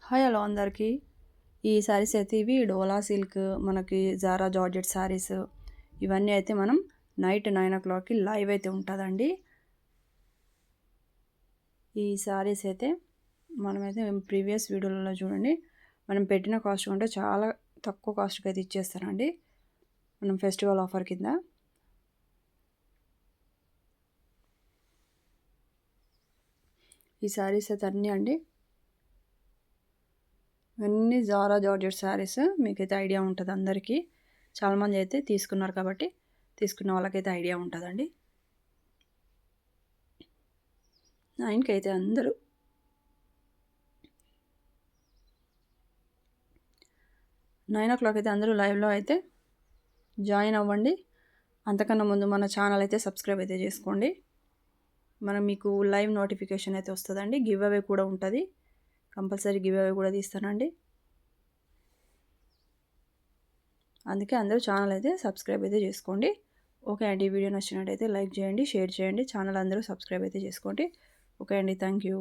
Hi hello అందరికీ. ఈ శారీస్ అయితే ఇవి డోలా సిల్క్, మనకి జారా జార్జెట్ శారీస్ ఇవన్నీ అయితే మనం నైట్ 9 o'clockకి లైవ్ అయితే ఉంటుందండి. ఈ శారీస్ అయితే మనమైతే ప్రీవియస్ వీడియోలలో చూడండి, మనం పెట్టిన కాస్ట్ కంటే చాలా తక్కువ కాస్ట్కి అయితే ఇచ్చేస్తారండి మనం ఫెస్టివల్ ఆఫర్ కింద. ఈ శారీస్ అయితే అన్నీ అండి, అన్నీ జారా జార్జెట్ శారీస్. మీకైతే ఐడియా ఉంటుంది అందరికీ, చాలామంది అయితే తీసుకున్నారు కాబట్టి తీసుకున్న వాళ్ళకైతే ఐడియా ఉంటుందండి. 9కి అయితే అందరూ 9 o'clock అయితే అందరూ లైవ్లో అయితే జాయిన్ అవ్వండి. అంతకన్నా ముందు మన ఛానల్ అయితే సబ్స్క్రైబ్ అయితే చేసుకోండి. మీకు లైవ్ నోటిఫికేషన్ అయితే వస్తుందండి. గివ్ అవే కూడా ఉంటుంది, కంపల్సరీ గివ్ అవే కూడా తీస్తానండి. అందుకే అందరూ ఛానల్ అయితే సబ్స్క్రైబ్ అయితే చేసుకోండి. ఓకే అండి, వీడియో నచ్చినట్టయితే లైక్ చేయండి, షేర్ చేయండి, ఛానల్ అందరూ సబ్స్క్రైబ్ అయితే చేసుకోండి. ఓకే అండి, థ్యాంక్ యూ.